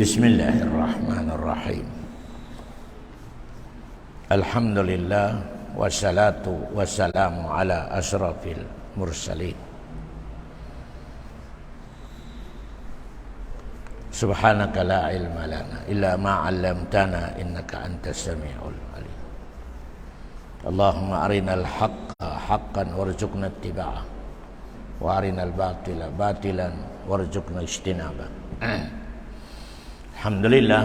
Bismillahirrahmanirrahim. Alhamdulillah wassalatu wassalamu ala asyrafil mursalin. Subhanaka la ilma lana illa ma 'allamtana innaka antas samiul alim. Allahumma arinal haqqa haqqan warzuqna ittiba'ah wa arinal batila batilan warzuqna ijtinabah. Alhamdulillah,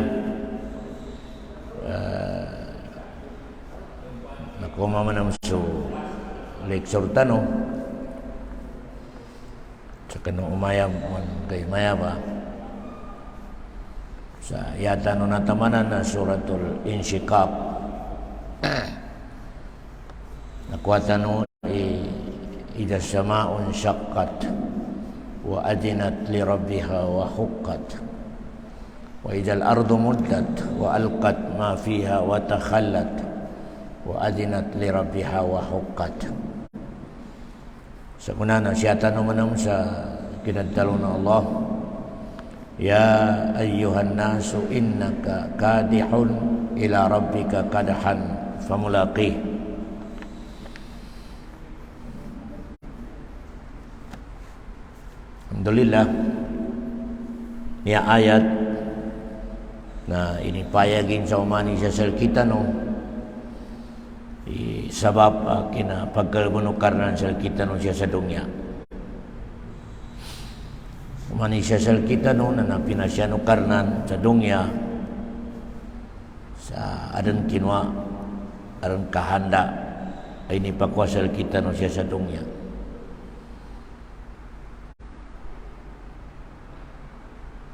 nakuma man so lecture tano sa kanong umayam man kay mayaba sa yata no natamanan na suratul insyiqaq. Nakuha no idha sama'un syaqqat wa adinat li rabbiha wa huqqat wa idal ardu muddat wa alqat ma fiha wa takhallat wa adinat li rabbiha wa huqqat. Sa kunana siyata no manam sa kinadtalon na Allah, ya ayyuhan nasu innaka kadihun ila rabbika kadhan famulaqih. Alhamdulillah, ya ayat na inipayagin sa umani sa salkita no sabab kina pagkalbunukarnan salkita no siya sa dunya. Umani siya salkita no na napinasyanukarnan sa dunya sa adan kinwa aran kahanda ay nipakwasal kita no siya sa dunya.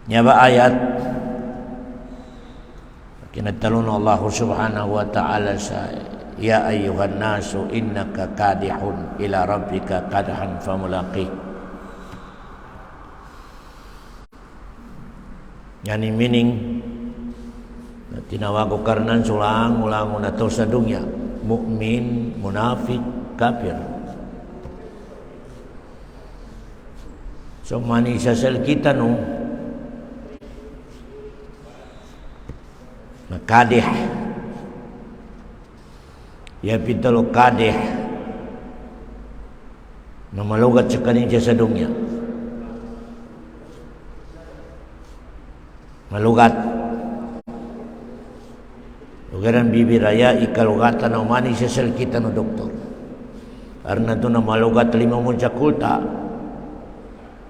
Nya ba ayat kinattalon Allah subhanahu wa ta'ala sa ya ayyuhan nasu innaka kadihun ila rabbika kadhan famulaqih. Yani meaning tinawag ko karnan sulang ulang na to sa dunya, mukmin, munafik, kafir. So mani sa sel kita no kadih, ya pitalo kadih na malugat sa kanin sa dunya, malugat lugaran bibiraya ikalugatan na umani sa salkita no doktor karena ito na malugat 5 mo sa kulta,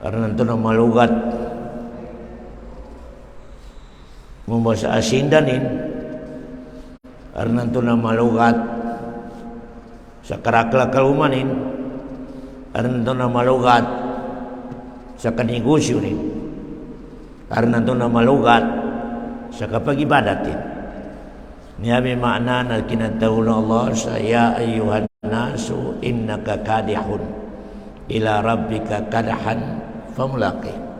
karena ito na malugat mumba sa asindanin, karena ito na malugat sa karaklakalumanin, karena ito na malugat sa kanegosyo nin, karena ito na malugat sa kapag-ibadatin. Niya may makna na kinatawag ng Allah sa ya ayyuhan nasu innaka kadihun ila rabbika kadhan famulaqih.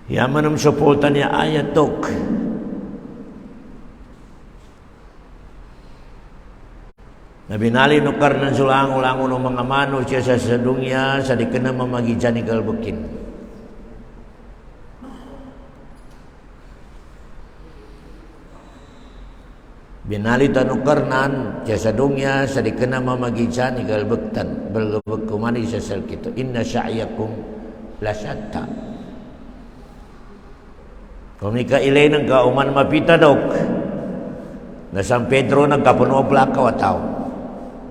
Ya manam suporta niya ayat tok na binali no karnan sulang ulang no mga mano siya sa dunya sa di kena mamagidyan ni kalbukin. Binali tanu karnan siya sa dunya sa di kena mamagidyan ni kalbuktan bergebek kumani sa salkito inna sa'yakum lasyatta. Kumika ilay ng kauman mapita dok na San Pedro nagkapuno plaka wataw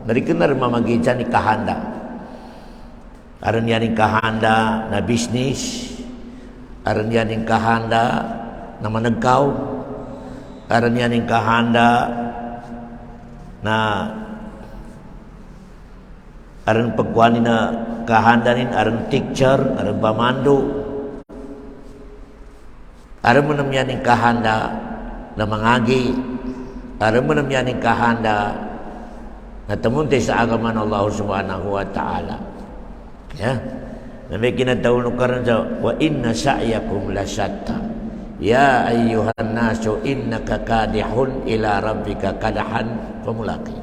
narikenar mamagidyan ni kahanda aran yan kahanda na business, aran yan kahanda na managkaw, aran yan kahanda na aran pagkuhanin na kahanda nin aran teacher, aran pamando, aram mo naman yung kahanda na mangagi, aram mo naman yung kahanda na tamunti sa agaman Allah subhanahu wa ta'ala. Ya, na may kinatawag ka rin sa wa inna sa'yakum lasyatta ya ayyuhan nasu innaka kadihun ila rabbika kadhan famulaqih.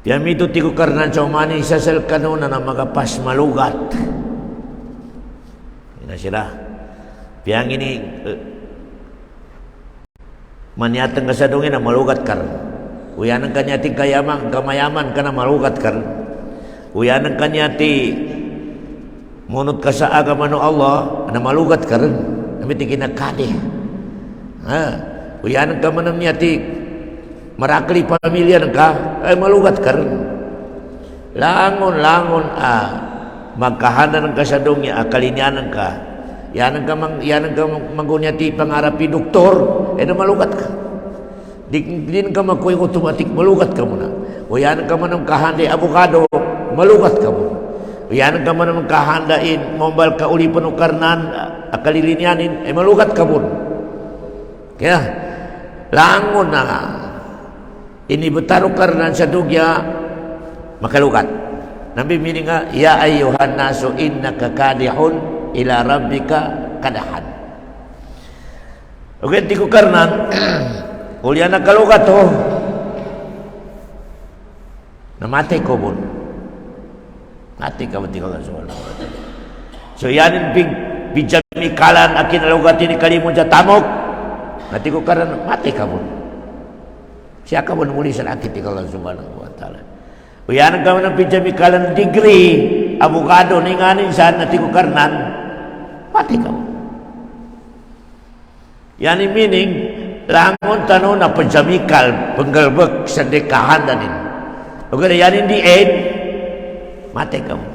Yami itu tiku karena comani sasal kanuna na magapas malugat Nah sila piang ini maniatan kasadungin na malugat kar. Uyanan kanyati kamayaman kana malugat kar. Uyanan kanyati munut ka sa agama no Allah na malugat kar. Nami ti kinakadi. Uyanan ka manam nyati marakli pamilya ka ay malugat kar. Langon magkahanda ng kasadong niya akalinyanan ka. Yanan ka manggunyati pangarapi doktor na malugat ka. Din ka magkuy automatic malugat ka muna. O yanan ka man kahanda abogado malugat ka muna. O yanan ka man kahandain mombal ka uli panukarnan akalilinyanin malugat ka muna. Kaya langon na ini betaro karnan sa dugya makalugat. Nabi mini nga ya ayyuhan nasu innaka kadihun ila rabbika kadahan. Okay, di ko karnan ulian nakalugat to namatay ko bun mati ka mati ka so yanin bijami kalan akin nalugat ini kalimun sa tamok nati ko karnan mati ka bun siya ka bun muli sa nakit ikaw lang subhanahu wa ta'ala. Uyan ka ng bijami kalan degree abogado ninganin saan nati ko karnan mati ka bun. Yani meaning langon tano na pajamikal penggalbek sa dekahan danin. Oke, yani di end mati kamu.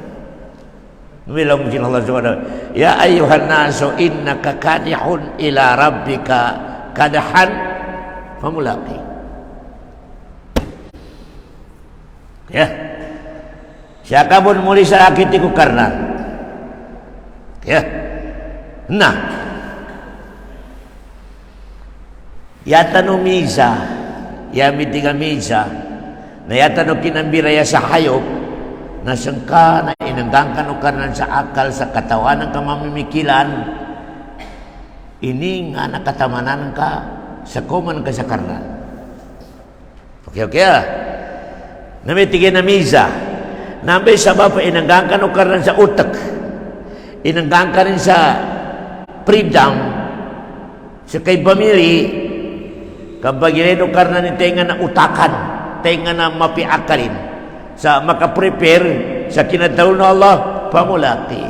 Bilang jin Allah Subhanahu ya ayyuhan nasu innaka kadihun ila rabbika kadahan famulaqi. Ya. Siapa pun muli sakit iku karena. Ya. Nah, yata no misa, yamiti ka misa, na yata no kinambiraya sa hayop, na sangka na inanggang no kanan sa akal sa katawan ng kamamimikilan, ini nga nakatamanan ka sa kuman ka sa karnan. Okay. Namitigin na misa, nambay sa bapa inanggang no kanan sa utak, inanggang ka rin sa freedom, sa kay pamili, kapag gineno karna ni tenga na utakan, tenga na mapiakalin, sa makaprepare sa kinataon na Allah, pamulati.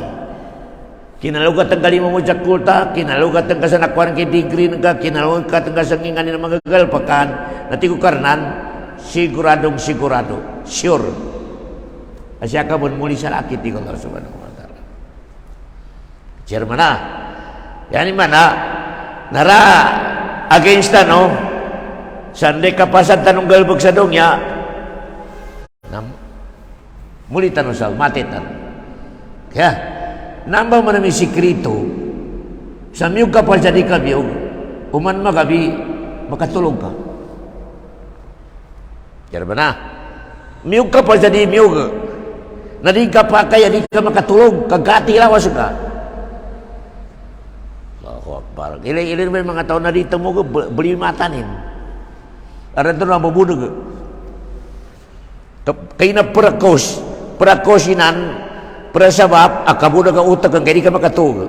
Kinalugat ang kalima mo sa kulta, kinalugat ang kasanakwan kay degree ka, kinalugat ang kasangingan ng mga galpakan, natigo karnan, sigurado, sure. Asya ka mo muli sa lakit, ikaw Allah subhanahu wa ta'ala. Sir mana? Yani mana? Nara against no? Sandi kapasan tanong galbog sa dongya muli tanong sal mati tanong kaya nambang man namin sikrito sa miyog ka pa jadi ka biyog uman magabi makatulog ka kaya ba na miyog ka pa jadi miyog na di ka pa kaya di ka makatulog kagati lawas ka Allahu Akbar ilan may mga tao na dito mo beli matanin ada tu nama bunuh kaya na prakosinan prasabab akabuda ka utak ang kaya di ka makatulog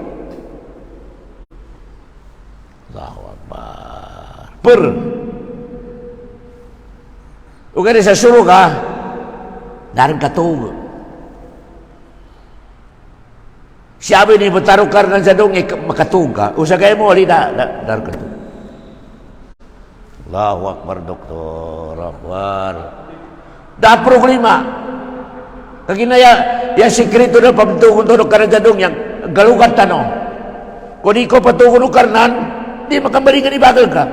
Allahu Akbar o kaya sa surga darang katulog siya ini bertaruh karena jadong makatulog ka usa kaya mo alida darang katulog Allahu Akbar doktor Akbar dah problema kaginaya ya sekreto na pamtungon to karena jadong yang galugat tanong kung di ko patungon karnan di makambalikan ibagal ka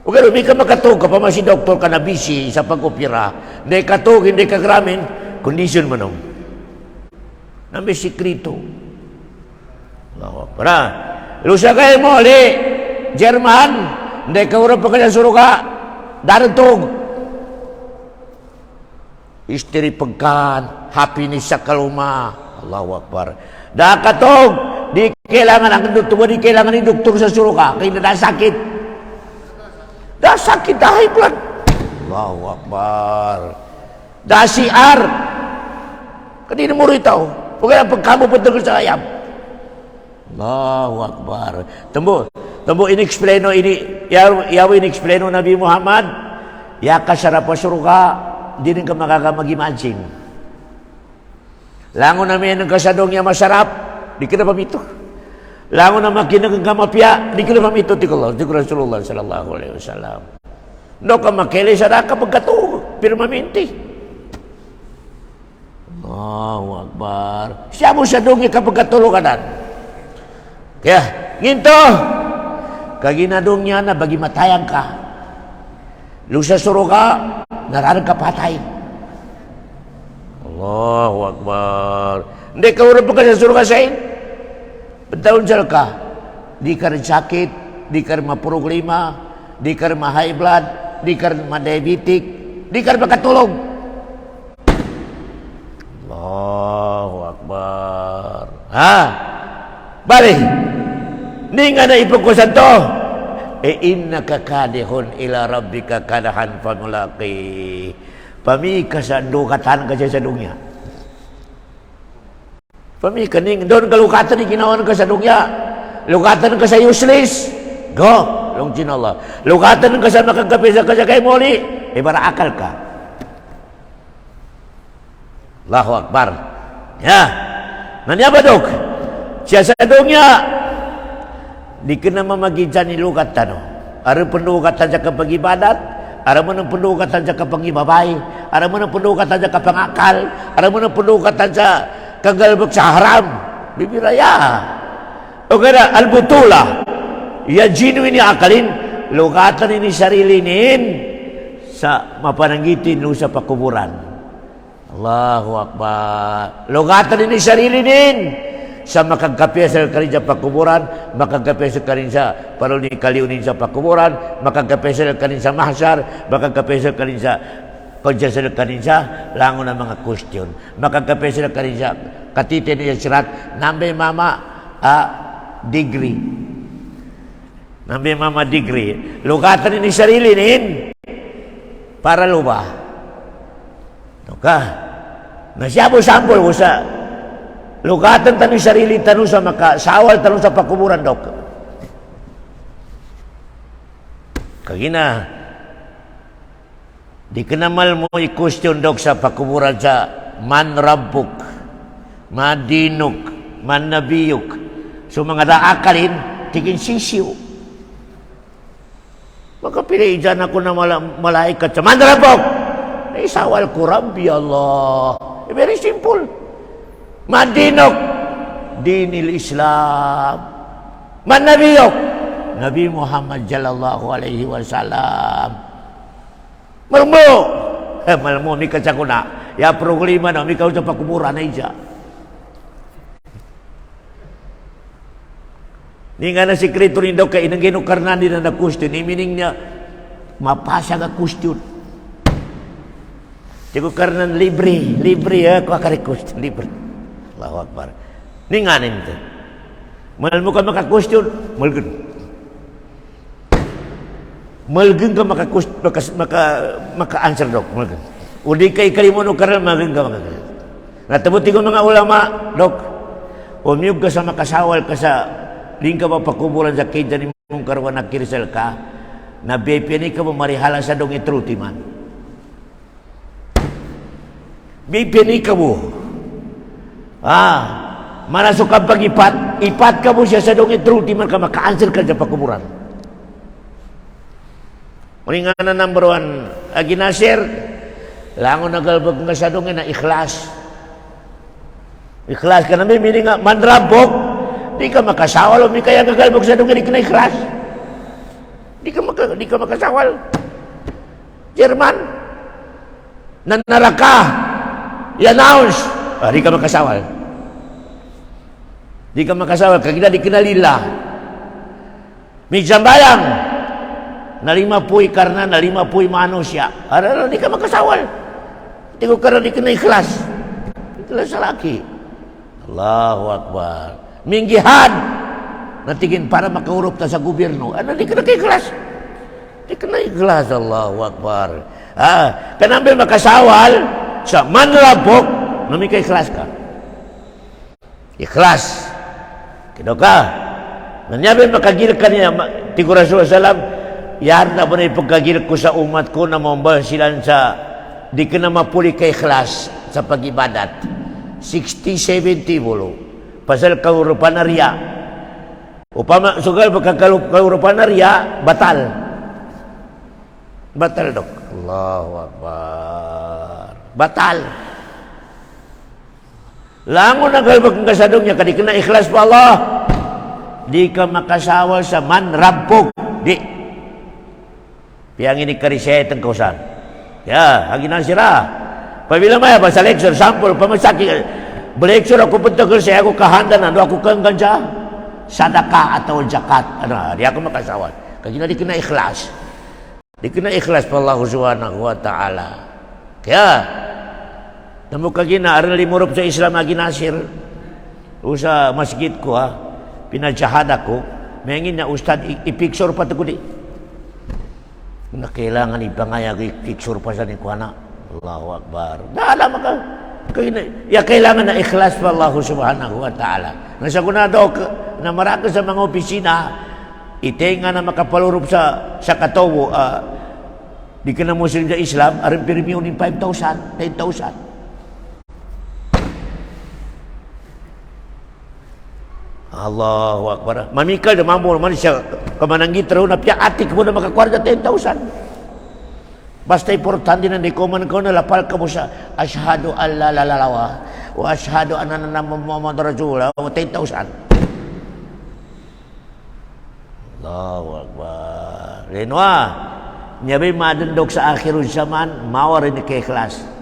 o kaya di ka makatug ka pa si doktor ka na busy sa pag-opera hindi katug hindi ka gramin kondisyon mo nung may sekreto Allahu Akbar lusa kayo mo li Jerman hindi ka urang pa kanya suruga darantog istri pagkan happiness sa kaluma Allahu Akbar dakatog di kailangan ang doktor di kailangan ni doktor sa suruga kaya nasakit dasakit dahil blood Allahu Akbar dasiar kanina mo rito pagkaya pagkamo patagol sa ayam Allahu Akbar. Tembok ini explaino ini ya ini explaino Nabi Muhammad ya kasara surga dinin ka makakamagimancing. Langon namin ng kasadong ya masarap di kena pamito. Langon na makinang kamapya di kena pamito ti Rasulullah sallallahu alaihi wasallam. No ka makele sa ka pagkatu pirmaminti. Allahu Akbar. Siya mo sa dungi kapag katulukanan. Kaya, ginto. Kaginadong niya na bagi matayang ka. Lusa suro ka, nararang ka patay. Allahu Akbar. Hindi ka urap ka sa suro ka sa'in. Bentaon sal ka. Di ka rin sakit, di ka rin maproblema, di ka rin ma-high blood, di ka rin ma-diabetic, di ka rin makatulog. Allahu Akbar. Ha? Bali. Ni nga na ipagkusan to. Innaka kadihun ila rabbika kadahan famulaqi. Pami ka sa dukatan ka sa dunya. Pami ka ning doon kalukatan ni ginawan ka sa dunya. Lukatan ka sa useless. Go. Longchin Allah. Lukatan ka sa makagkapisa ka sa kay muli. Ibara akal ka. Allahu Akbar. Ya. Nanya ba dok? Siya sa dunya di kena mamagidyan ni lukatan no. Ara pendukatan sa kapag-ibadat, ara mo ng pendukatan sa kapag-ibabay, ara mo ng pendukatan sa kapangakal, ara mo ng pendukatan sa kagalbak sa haram. Bibiraya. O kaya albutula. Ya genuine ni akalin, lukatan ni sarili nin sa mapananggitin no sa pakuburan. Allahu Akbar. Lugatan ini sarili din sa makagkapya sa kanin sa pakuburan, makagkapya sa kanin sa parang ni kaliunin sa pakuburan, makagkapya sa kanin sa mahsar, makagkapya sa kanin sa konsya sa kanin sa langon ng mga question, makagkapya sa kanin sa katitin niya sirat, nambe mama degree. Nambe mama degree. Lugatan ini sarili din para luba. Okay. Nasyabo-sambol ko sa lugatan tanong sarili tanong sa makasawal tanong sa pakuburan dok. Kagina di kenamal mo i-question dok sa pakuburan sa man rabbuk, madinuk, man nabiyuk. So mga daakalin tigin sisiw. Makapili dyan ako na malaikat sa man rabbuk. Isawal ko Rabbi Allah. Very simple. Madinok dinil Islam. Man nabiyok Nabi Muhammad sallallahu alaihi wasallam. Malmo mi kacakuna. Ya problema na mi kau sa pakuburan aja. Ni nga na sekreto ni daw kay inang ginukarnan din na question. Ni meaning niya mapasa ka question. Tigo karena libre ya ko request libre. Allahu Akbar. Ninganin ito. Mal mo ka maka-question, malgun. Malgun ka maka-answer dok, malgun. Udi kay kalimono karena malgun ka maka. Natabuti ko mga ulama, dok. Umiyog ka sa makasawal ka sa lingka pa pakuburan sa kidya ni mong karwan na kirisal ka, na bepeni ka mo marihala sa dong itruti man. Bibini ka mo. Manasok ka ipat ka mo siya sa dong itruti man ka maka-answer ka sa pakuburan. Muli nga na number 1, ginasir, langon nagalbag nga sa dong na ikhlas. Ikhlas ka namin, meaning nga, manrabok, di ka makasawal o di kaya nagalbag sa dong na ikhlas. Di ka makasawal. Jerman, nanaraka, i-announce, di ka makasawal. Di ka makasawal, kagina di kinalila. May jambayang, nalimapuy karna, nalimapuy manusia. Di ka makasawal. Di ko karna di kinaikhlas. Ikhlas sa laki. Allahu Akbar. Minggihad, natigin para makaurop ta sa gobyerno. Di ka nakaikhlas. Di ka naikhlas. Allahu Akbar. Kanambil makasawal, sa manrabok, nami ka ikhlas ka. Ikhlas. Kino ka? Nanyabi makagil ka niya, tigo Rasulullah SAW, yan na ba na ipagkagil ko sa umat ko na mambahan sila sa di ka na mapuli kay ikhlas sa pag-ibadat. 60-70 bolo. Pasal kaurupan na riya. Upama, sugal kaurupan na riya, batal. Batal, dok. Allahu Akbar. Batal. Langon na kalbag ng kasadong niya, kadi ka na ikhlas pa Allah. Di ka makasawa sa manrampog. Di. Piyang ini karisayat ang kausan. Ya, hagi na sira. Pabila maya ba sa lecture, sample, pamasaki. Lecture ako punta ko siya, ako kahanda na, ako kang ganja. Sadaka atau zakat. Ano, di ako makasawa. Kaya di ka na ikhlas. Di ka na ikhlas pa Allah subhanahu wa ta'ala. Kaya, namu kagina aral limurup sa Islam agi nasir usa masjid ko ha pinajahada ko mengin na ustad ipicture pa to di na kailangan ibangaya picture pa sa ni kuana Allahu Akbar dala maka ya kailangan na ikhlas pa Allah subhanahu wa ta'ala nasa kunado na maraka sa mga opisina itenga na makapalurup sa katowo di ka na Muslim sa Islam aring pirmiyo ni 5,000 10,000 Allahu Akbar. Mamikal na mamul man siya kamananggit raw na piya atik mo na makakwarda 10,000. Basta importante na di ko man ko na lapal ka mo sa asyhadu an la ilaha illallah wa asyhadu anna Muhammadar Rasulullah 10,000. Allahu Akbar. Renwa nyabi madendok sa akhirul zaman mawar ni ke ikhlas.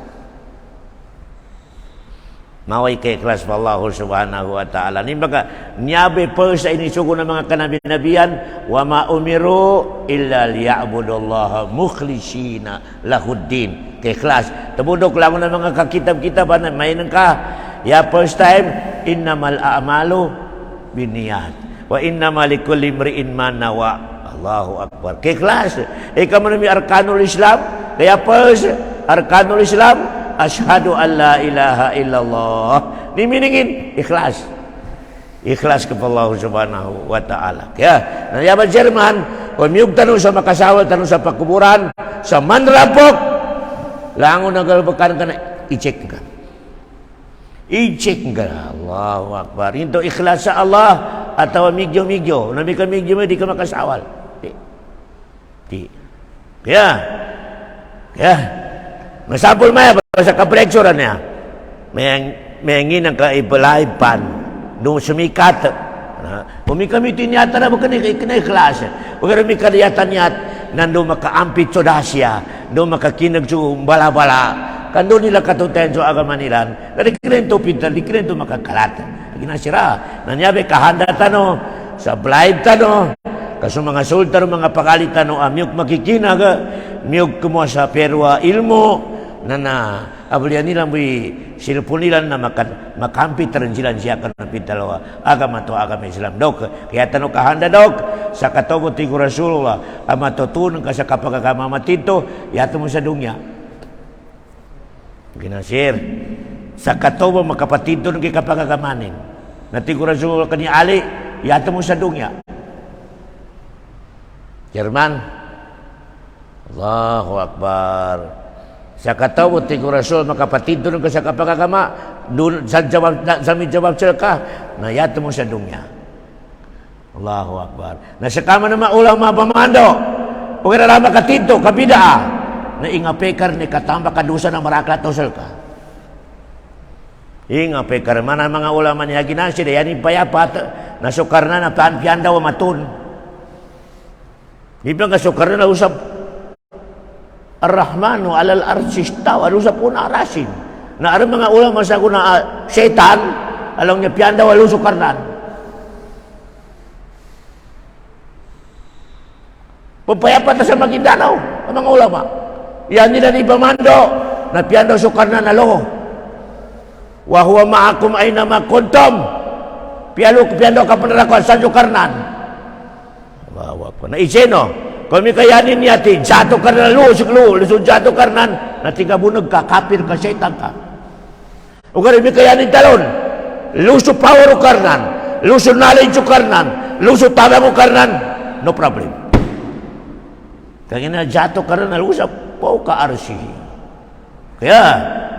Maway kay ikhlas pa Allah subhanahu wa ta'ala. Ni baka nyabe pa sa inisugo ng mga kanabi-nabiyan wa ma umiru illa liya'budullaha mukhlishina lahuddin. Kay ikhlas. Tabudok lang ng mga kakitab-kitab na may nang ka. Ya first time innamal a'malu binniyat wa innamal likulli imri'in ma nawa. Allahu Akbar. Kay ikhlas. Ikaw man mi arkanul Islam. Kaya first arkanul Islam asyhadu an la ilaha illallah. Ni miningin ikhlas. Ikhlas kepada Allah subhanahu wa ta'ala. Ya, nanyaman Jerman, kung miyog tanong sa makasawal, tanong sa pakuburan, sa manrapok, langon na galbakan ka na, i-check ka. I-check ka. Allahu Akbar. Ito ikhlas sa Allah, atau migyo-migyo. Nami ka migyo mo, di ka makasawal. Di. Ya. Ya. Masabol maya sa kapleksuran niya. Mayangin ang kaibalahipan. Doon sumikat. Kung kami tinyata na bukan ikhlas. Kung kami kaniyatan niya nando makaampit sa dasya. Doon makakinag sa bala-bala. Kan doon nila katutayan sa agama nila. Kasi kinento pintal, di kinento makakalat. Ginasira. Nanyabi kahanda tano. Sa blind tano. Kaso mga sultan, mga pakalit tano. Miyok makikinag. Miyok kumuha sa perwa ilmo. Na abulian nila may silpon nila na makampit rin sila siya ka ng pintalawa agama to agama Islam dok kaya tanong kahanda dok sa katobo tigo Rasulullah ang matutunan ka sa kapagagama matito yato mo sa dunya ginasir sa katobo makapatito ng kapagagamanin na tigo Rasulullah kani ali yato mo sa dunya Jerman Allahu Akbar. Sa katawot ti Rasul makapatid doon ka sa kapagagama doon sa jawab ka na yato mo sa dunya. Allahu Akbar. Na sa kama na maulang mapamando o kaya makatito kabida na ingapekar ni katamba kadusa na maraklat tosel ka. Ingapekar mana mga ulaman niya ginasi yan ipayapat na sukar na nataan pianda wa matun. Di ba ka sukar na usap Ar-Rahmanu alal arsis tawa lusap po na arasin na aram mga ulang masago na setan alam niya pianda walo sukarnan papayapat na sa Maguindanao ang mga ulama yan nila ni Pamando na pianda sukarnan alo wa huwa ma'akum ayna ma kuntum pianda ka panarakuan sa sukarnan na iseno kami kayanin niya ti jato karnan lusog jato karnan na tingabunag ka kapir ka setan ka o kami kayanin talon lusog power karnan lusod nalay karnan, lusod tama mo karnan, no problem. Kaya na jato karnan, lusap po ka arsi. Kaya,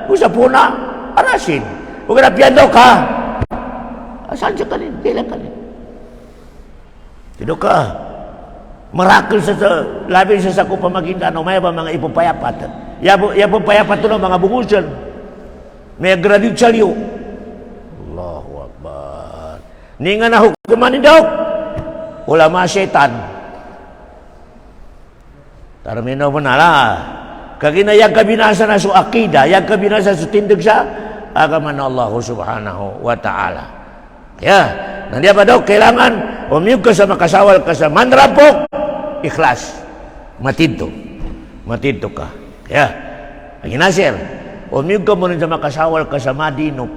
lusap po na arasin. Huwag na piyando ka. Asan siya kanin? Dila kanin. Tino ka. Marakil sa labi sa sako pamagindan, may ba mga ipapayapat? Ipapayapat ito ng mga bungusan. May graduate salyo. Allahu Akbar. Ni nga na hukuman ni daw. Wala mga setan. Tarmino mo na la. Kagina yang kabinasa na su akida, yang kabinasa su tindig sa agama na Allah subhanahu wa ta'ala. Ya, nandiyan pa daw, kailangan umiyog ka sa makasawal ka sa manrapok. Ikhlas, matito ka. Ya, lagi nasir, umiyog ka muna sa makasawal ka sa madinok.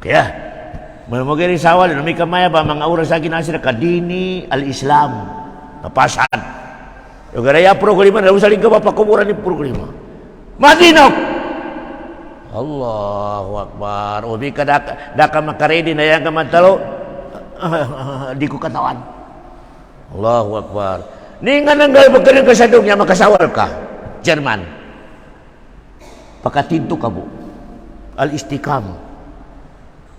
Kaya, magiging sawal, may kamaya ba mga oras lagi nasir kadini al-Islam, napasan. Yung garaya programa, lalu saling ka ba pakuburan yung programa. Madinok! Allahu Akbar. Ubi ka daka makaredi na yan ka matalo. Di ko katawan. Allahu Akbar. Ni nga nanggal pagkaling kasadong niya makasawal ka. Jerman. Pakatinto ka mo. Al-istikam.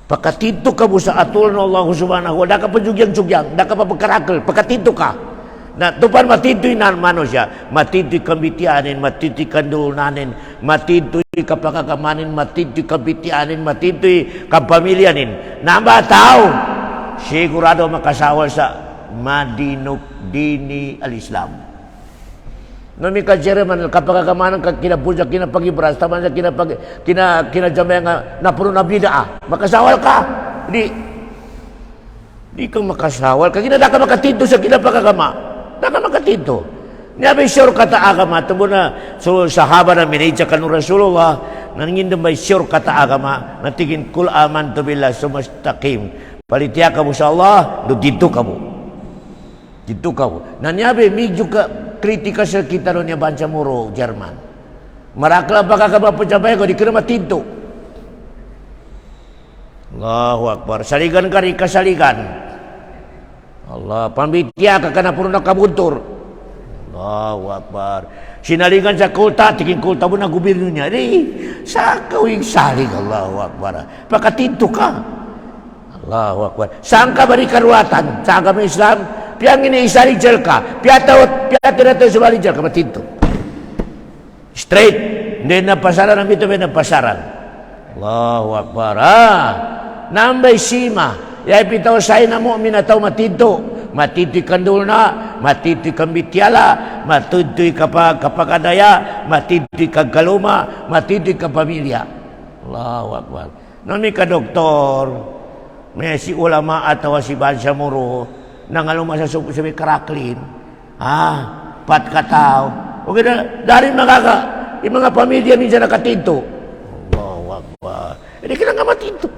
Pakatinto ka mo sa atul na Allah subhanahu wa ta'ala. Daka pa jugyang-jugyang. Daka pa pagkarakal. Pakatinto ka. Na tupan matitoy na manusia, matitoy kamitianin, matitoy kandulunanin, matitoy kapakakamanin, matitoy kabitianin, matitoy kapamilyanin. Namba tao, sigurado makasawal sa madinok dini al-Islam. No mi ka Jerman kapakakamanan ka kinapuja kinapagibras taman sa kinajamay nga napuno na bid'a. Makasawal ka. Di ka makasawal ka kinadaka makatinto sa kinapagkakama. Naka makatito. Niya may sure kata agama. Tabo na so, sahaba na minidya ka ng Rasulullah. Nangin na may sure kata agama. Natigin kul aman to billah sumastaqim. Palitya ka mo sa Allah. Do dito ka mo. Dito ka mo. Nanyabi, medyo ka kritika sa kita niya bansa muro, Jerman. Marakla pa kakaba po siya ko. Di ka na matinto. Allahu Akbar. Saligan ka rin kasaligan. Allah, pambitya ka na puno na kabuntor. Allahu Akbar. Sinalingan sa kulta, tingin kulta mo na gobyerno niya. Sa kawing saling, Allahu Akbar. Pakatinto ka. Allahu Akbar. Saan ka bari karuatan? Saan ka may Islam? Piyang iniisali jel ka. Piyata na tayo sumali jel ka. Matinto. Straight. Hindi napasaran ang ito may napasaran. Allahu Akbar. Nambay sima. Yay pitaw say na mo minataw matito. Matito'y kandul na, matito'y kambitiala, matito'y kapakadaya, matito'y kagkaluma, matito'y kapamilya. Allahu Akbar. Nami ka doktor, may si ulama ataw si Bansa Muro, nangaluma sa sabi karaklin, pat kataw. Okay na, dari yung mga pamilya minsan nakatinto. Allahu Akbar. Hindi ka na nga matinto.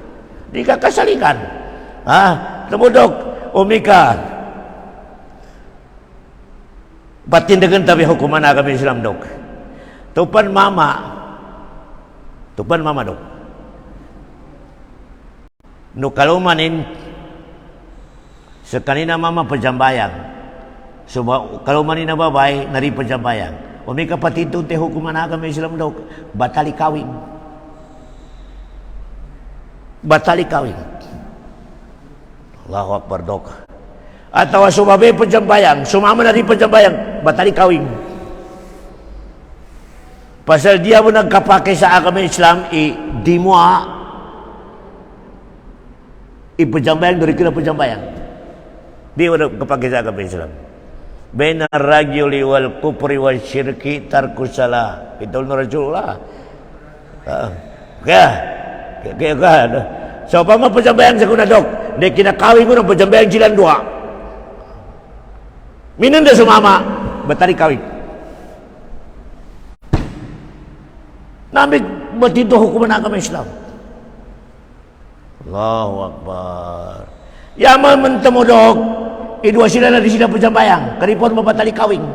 Hindi ka kasalikan. Namudok, umika. Patindagan tabi hukuman na kami Islam dok. Tupan mama dok. No kalumanin sa kanina mama pajambayang. So kalumanin na babay, nari pajambayang. Umika patintun te hukuman na kami Islam dok. Batali kawin. Allahu Akbar dok. Atawa sumabi pajambayang, sumama na rin pajambayang, batali kawing. Pasal dia mo nagkapake sa agama Islam, di mo ipajambayang, dari kina pajambayang. Di mo nagkapake sa agama Islam. Baina rajuli wal kufri wal syirki tarkus salah. Itu Rasulullah. Kaya. So, pa mapajambayang sa kuna dok, di kinakawin mo ng pajambayang jilan dua. Minun na sumama, batari kawin. Namig matito hukuman na kami Islam. Allahu Akbar. Yaman mentamo dok, idua sila na di sila pajambayang, karipon mo batari kawin.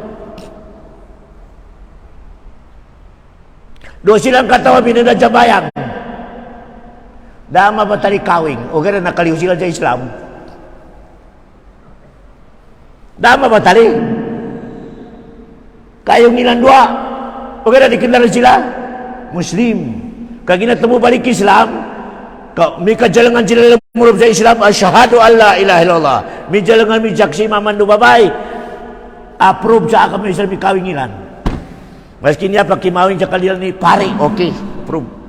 Dua silang katawa minun na jambayang. Dama batali kawing. O gana nakaliw sila sa Islam. Dama batali. Kayong nilang dua. O gana dikenal sila. Muslim. Kagina temu balik Islam. May kajalangan sila murab sa Islam. Asyhadu an la ilaha illallah. May jalangan may jaksi mamandu babay. Approve sa akam Islam may kawing ilan. Maski niya pagkimawin sa kalilan ni pare. Okay. Approve.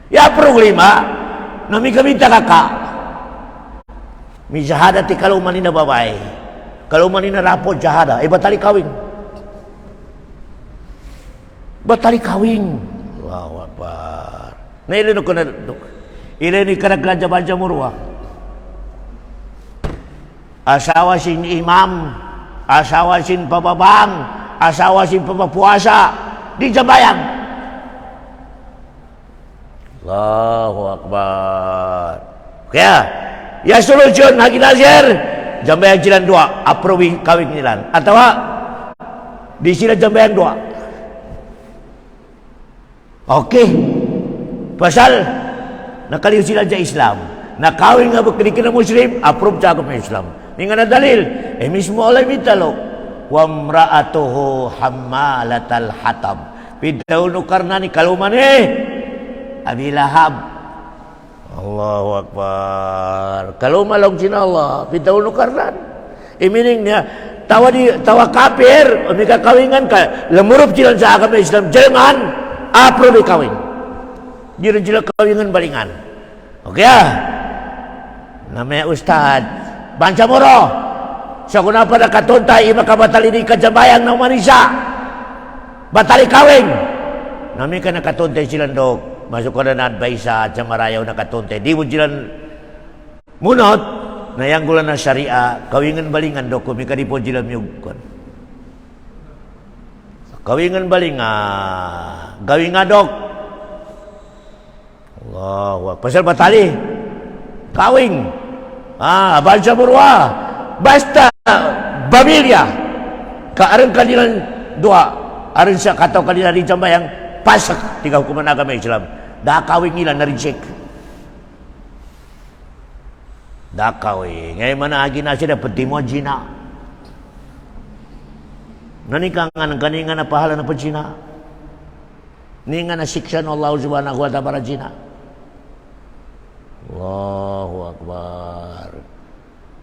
Ya problema na may kaminta ka. May jahada ti kalau manina babay. Kalau manina rapod jahada. Batali kawing. Batali kawing. Wow, apa? Na ilino ko na. Ilino ikaraglan sa bansa murwa. Asawa sin imam. Asawa sin pababang. Asawa sin papapuasa. Di jabayang. Allahu Akbar. Kaya, ya solution hagi nazir. Jambayang jilan dua. Approve kawin nilan. Atau di sila jambayang dua. Okey. Pasal nakaliw sila sa Islam. Nakawin nga bakit na Muslim, approve sa agama Islam. Ini nga na dalil. Mismo Allah mitalo. Wa mra'atuhu hammalatal hatab. Pidawno karnani kalumane. Abi Lahab. Allahu Akbar. Kalau malong sina Allah, pitauno karnan. Meaning niya, tawa kafir, umika kawingan ka, lemurup sila sa agama Islam, jangan approve kawin. Jira sila kawingan balingan. Okay namanya Ustad. Bansa moro. Sa kunapa nakatuntay, makabatali ni kajabayang ng manisa. Batali kawin. Nami ka nakatuntay silang dog. Masuk ko na advice sa marayaw na katunte. Di mo jilan munot na yang gula na syariah. Kawingan balingan do. Kumi ka di po jilan miyugkon. Kawingan balingan. Gawin nga dok. Allah. Pasal batali. Kawing. Bansa murwa. Basta pamilya. Kaarang kanilang dua. Aron siya kataw kanila rin jambayang pasak tiga hukuman agama Islam. Dah kawin nila na-reject. Dah kawin. Ngayon mana agi na siya dapat mo jina. Nanikangan kaninga na pahala na pajina. Ninga na siksa ng Allah subhanahu wa ta'ala para jina. Allahu Akbar.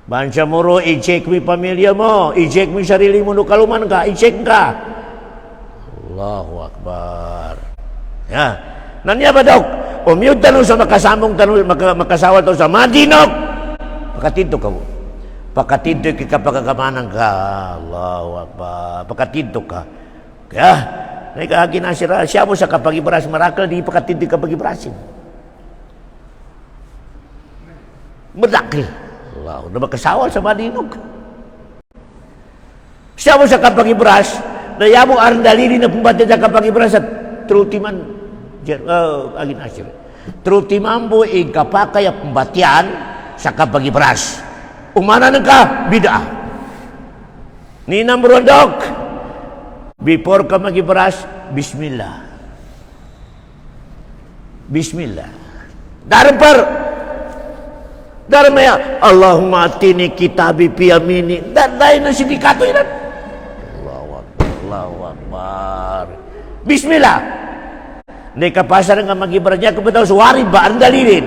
Bansa moro, i-check mo pamilya mo. I-check mo sarili mo no kaluman ka. I-check ka. Allahu Akbar. Ya. Nanya ba daw? Umiyod tanong sa makasamong tanong, makasawa to sa madinok. Pakatito ka mo. Pakatito ka pagkakamanan ka. Allahu Akbar. Pakatito ka. Kaya, naikahagi na siya mo sa kapag-ibras. Marakal, di pakatito kapag-ibrasin. Marakal. Allahu, na makasawa sa madinok. Siya mo sa kapag-ibras. Naya mo ang dalili na pumbatid sa kapag-ibras at trutiman. Agin asir. Trutiman po ikapakaya pembatian sa kapag-ibras. Umana na ka, bida. Ni number one dok. Before ka mag-ibras, Bismillah. Bismillah. Darapar. Daramaya, Allahumma atini kitabi piyamini. Dahil na sindikato yun. Allahu Akbar. Bismillah. Ni kapasa nga mag-ibras niya kung bitaw suwari ba ang dalilin.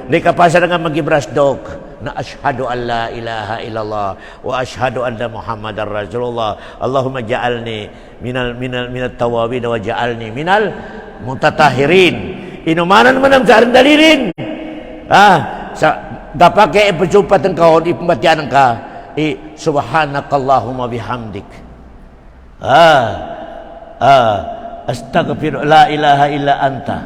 Ni kapasa nga mag-ibras dok na asyhadu an la ilaha illallah wa asyhadu anna Muhammadar Rasulullah. Allahumma ja'alni minat tawabin wa ja'alni minal mutatahhirin. Inumanan man ang sarang dalilin. Sa dapat kaya ipagsupat ang kahon, ipambatian ka. Subhanakallahumma bihamdik. Astaghfiru la ilaha illa anta.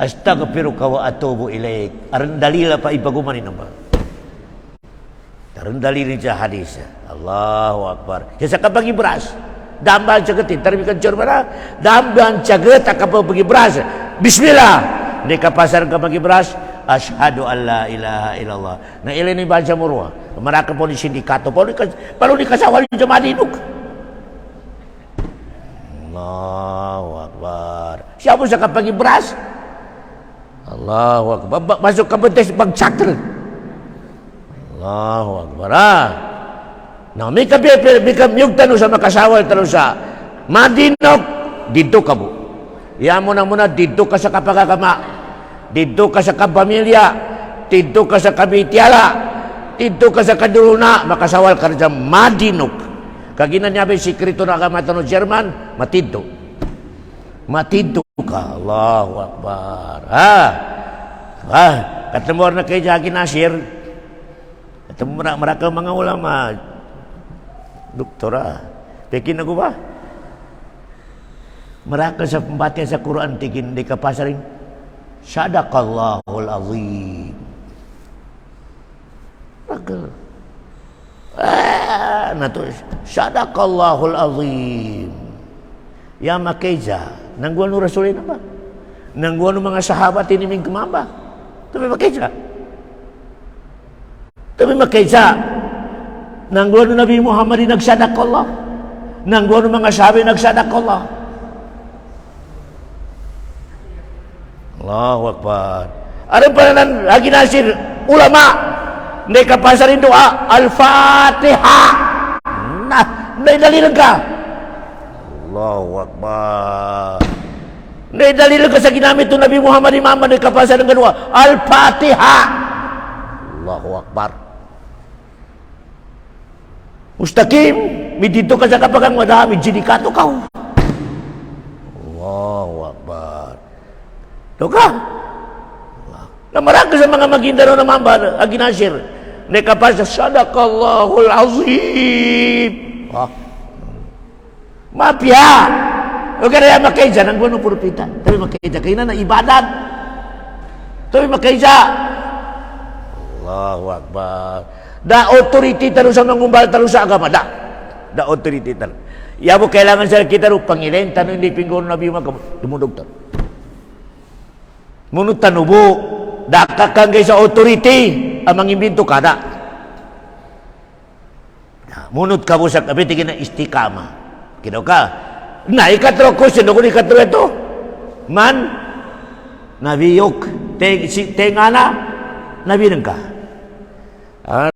Astaghfiruka wa atubu ilaik. Aran dalila pa ipagumanin ba? Aran dalilin sa hadis. Allahu Akbar. Sa kapag-ibras, damban cagetin, tarbikan mana? Damban caget kapag-ibras. Bismillah. Ni kapasar kapag-ibras, asyhadu an la ilaha illallah. Na ilan ni bansa murwa. Maraka po ni sindikato po ni kasawal ni jamadinuk. Allahu Akbar. Siapa sa kapag-ibras? Allahu Akbar. Masuk ke betis pagcakter. Allahu Akbar. Nah, mika yug tanu sa makasawal tanu sa madinok dito ka mo. Ya muna dito ka sa kapagagama, dito ka sa kapamilya, dito ka sa kabitiala, dito ka sa kaduluna, makasawal ka sa madinok. Kaginan niya ba sikreto na agama tanu Jerman, matidto. Matidto ka. Allahu Akbar. Ketemu na kay Jagi Nasir. Ketemu mereka mga ulama. Doktora. Pekin ako ba? Mereka sa pembatian sa Quran tikin di kapasarin. Sadaqallahul azim. Mereka. Nato sadaqallahul azim. Ya makaiza. Nangguan no Rasulina ba? Nangguan no mga sahabat ini ming kumamba. Tapi makaiza. Tapi makaiza. Nangguan no Nabi Muhammad nagsadaqallah. Nangguan no mga sahabat nagsadaqallah. Allahu Akbar. Ada peranan lagi nasir ulama. Mereka pasarin doa Al-Fatihah. Nah, dari dalil ka. Allahu Akbar. Dari dalil ka sa ginamit to Nabi Muhammad imam mereka pasarin ng doa Al-Fatihah. Allahu Akbar. Mustaqim, midito ka sa kapagang madami jidikato kau. Allahu Akbar. Doka. Namaraka sa mga magindaro na mamba aginasir. Nekapasa sadaqallahul azim. Mapya. O kaya makaiza nang buwan purpitan. Tapi makaiza kayo na ibadat. Tapi makaiza. Allahu Akbar. Da authority taro sa mangumbal taro sa agama. Da authority taro. Yabo kailangan sa kita ro Panginoon tanong hindi pinggol Nabi Muhammad. Dumudog taro. Munut tanubo. Da kakangay sa authority amang imbento kada. Munut ka busak abi tigin na istikama. Kino ka? Na ikatro question ko ikatro ito. Man nabiyok tengana nabi ka.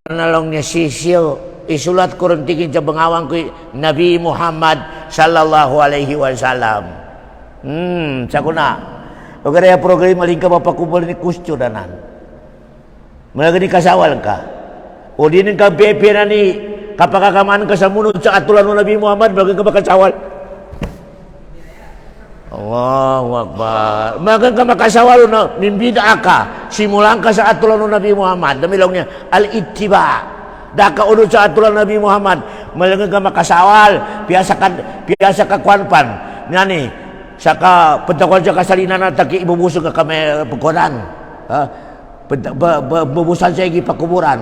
Analong niya sisyo isulat ko rin tigin sa bangawang ko Nabi Muhammad sallallahu alaihi wasallam. Sako na. O kaya program maling ka mapakubal ni kustyo danan. Malaga ni kasawal ka. O di ka bepe na ni kapagakaman ka sa munod sa atulan ng Nabi Muhammad, malaga ka makasawal. Allahu Akbar. Malaga ka makasawal na nimbida ka. Simulan ka sa atulan ng Nabi Muhammad. Damilaw niya, al-ittiba. Daka unod sa atulan ng Nabi Muhammad. Malaga ka makasawal. Piyasa ka kwanpan. Nani. Saka pentakwan siya kasalinan na taki ibubusog ka kami pagkunan. Bubusan siya ipakuburan.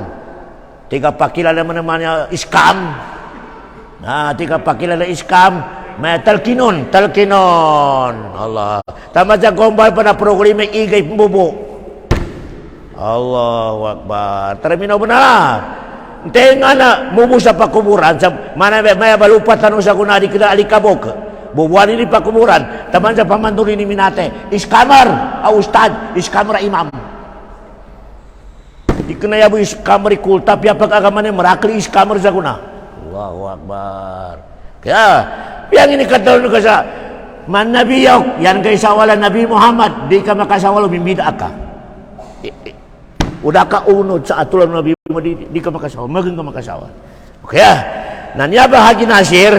Tiga pakilala naman niya iskam. Tiga pakilala iskam. May talkinon. Allah. Tama siya gombal pa na program may igay pumbubo. Allahu Akbar. Terminaw mo na. Hindi nga na mubusa pa kuburan. Mana may balupat tanong sa kunadi kita alikabok. Bubuan ini pakumuran. Taman sa pamanduri ni Minate. Iskamar. Ustad. Iskamar imam. Ikanaya mo iskamar ikul. Tapi apag agaman niya marakli iskamar sa kuna. Allahu Akbar. Kaya, yang ini katalon ka sa man nabiyok. Yan kay sawalan Nabi Muhammad. Di ka makasawalo, bimbida ka. Udah ka unod sa atulan Nabi Muhammad. Di ka makasawal. Maging ka makasawal. Kaya, nanyaba hagi nasir.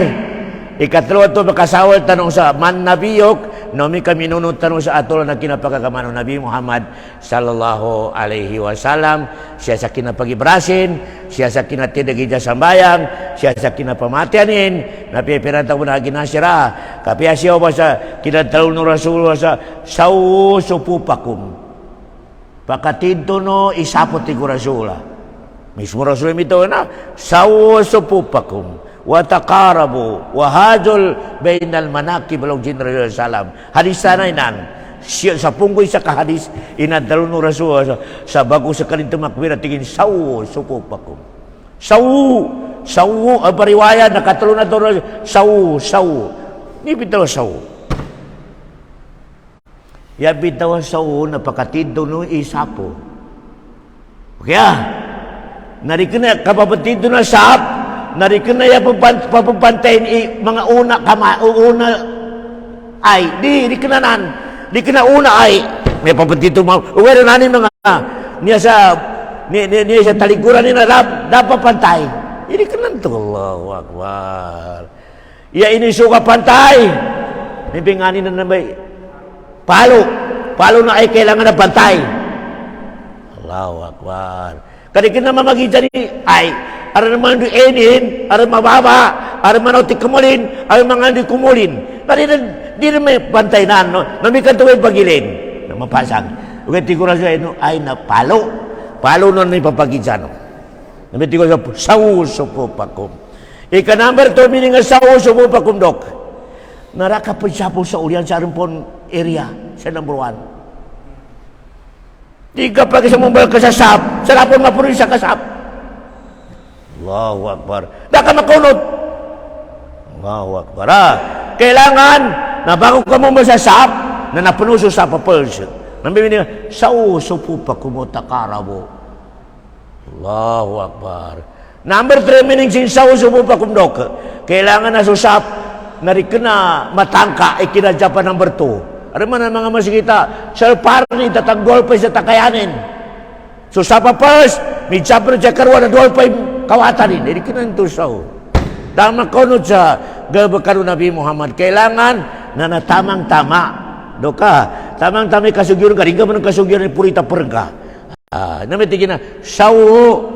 Ikatlo ito makasawal tanong sa man nabiyok nomi kami nunod tanong sa atol na kinapagkakamano Nabi Muhammad sallallahu alaihi wasallam siya sa kinapagibrasin siya sa kinatidagi sa sambayang siya sa kinapamatianin napipiranta mo na ginasira kapya siya ba sa kinatalo ng Rasulullah sa sausupupakum pakatidto no isapot tigo Rasulullah mismo Rasulullah ito na sausupupakum wa taqarabu wa hajul bainal manaqib law jinra salam hadis sana inan sa punggoy sa kahadis inadalo no Rasul sa bago sa kalinto makbira tingin sawu supupakum sawu bariwaya nakatulo na to sawu ni bitaw sawu Ya bitaw sa una pakatido no isapo. Kaya narikena kapapatido na sap, narikena ya papapantayin mga una una ay di kenanan, di kena una ay may papatito mo. Uwera nanin mga niya sa talikuran nila dapat pantay. Ini kenan to Allahu Akbar. Ya ini suka pantai. Nipingani na nabay. Palo na ay kailangan na pantay. Allahu Akbar. Kadikit na mamagita ni ay ara naman di enin, ara mababa, ara man tikumulin, ara mga di kumulin. Kadi di na may pantay na no. Namikan tuwing pagilin. Na mapasang. Ugat tiguras ay na palo. Palo na ni papagita no. Namitin ko sa sauso po pakum. Ika number 2 meaning sauso po pakum dok. Narakapon siya po sa ulian sa Rimpon area sa number 1. Di ka pa kasi mong ka sa sap. Sa lapon mapunin sa kasap. Allahu Akbar. Da ka makunod. Allahu Akbar. Kailangan na bago ka mong masasap na napunuso sa papels. Namitin nga sauso po pakum takara mo. Allahu Akbar. Number 3 meaning sin sauso po pakumdok. Kailangan na susap narikena matangka ikinadya pa number 2. Ano man ang mga masikita sa parni tatanggol pa sa takayanin. Susapa first, midsa pa na karwa na duwal pa yung kawatanin. Hindi kinanto saw. Dama konod sa gabakaru Nabi Muhammad. Kailangan na natamang-tama. Doka, tamang-tama kasugyan ka. Ringa mo ng kasugyan ng purita perga. Namitigin na sawo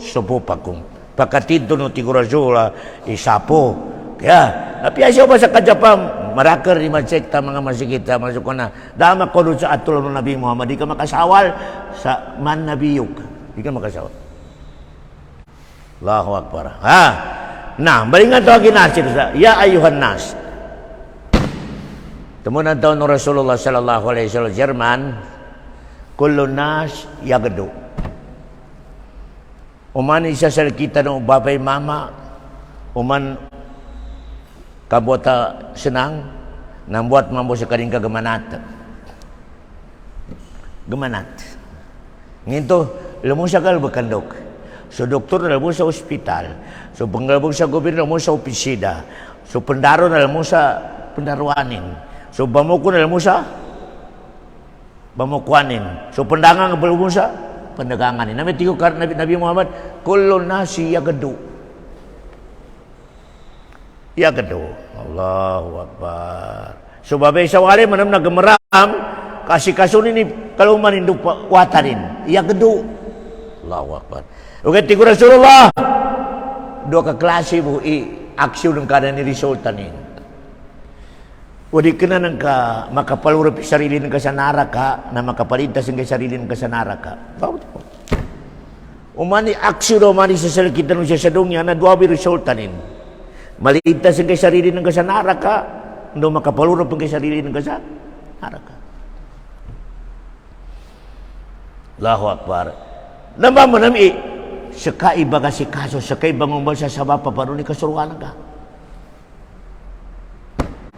sopo pakum pakatito no tigurasula isapo kaya napiyasya ba sa kajapam marakar di mansekta mga masikita masuk na dama ko sa atul ng Nabi Muhammad di ka makasawal sa man nabiyuk di ka makasawal. Allahu Akbar. Nah balingan to ginasir sa ya ayuhan nas temunan taon ng Rasulullah sallallahu alaihi wasallam Jerman kullu nas yagdu. Uman isa sa kita ng babay mama, uman kabuata senang, nambuat mambo sa karing kagamanat. Gamanat. Nginto, lamu sa kalbakandok. So doktor na lamu sa ospital. So panggalbog sa gobyerno lamu sa opisida. So pendaro na lamu sa pendaruanin. So bamuko na lamu sa bamukwanin. So pendangan belum sa pendagangan. Nabi tigo Nabi Muhammad kullu nasi yagdu. Yagdu. Allahu Akbar. So babay sa wali manam nagameram kasi kasun ini kalau manindu watarin. Yagdu. Allahu Akbar. Ugat tigo Rasulullah. Dua ka klase mo aksyon ng kada ni resultan ni. Wadi kena nangka makapalurap sarili ng kasanara ka na makapalintas ng sarili ng kasanara ka. Bawat po. Umani aksyon o umani sa salakita ng siya sa dungya na duwabi resultanin. Malintas ng sarili ng kasanara ka no makapalurap ng sarili ng kasanara ka. Allahu Akbar. Namba mo nami sakai baga si kaso sakai bangumbal sa sabapa paano ni kasuruan ka.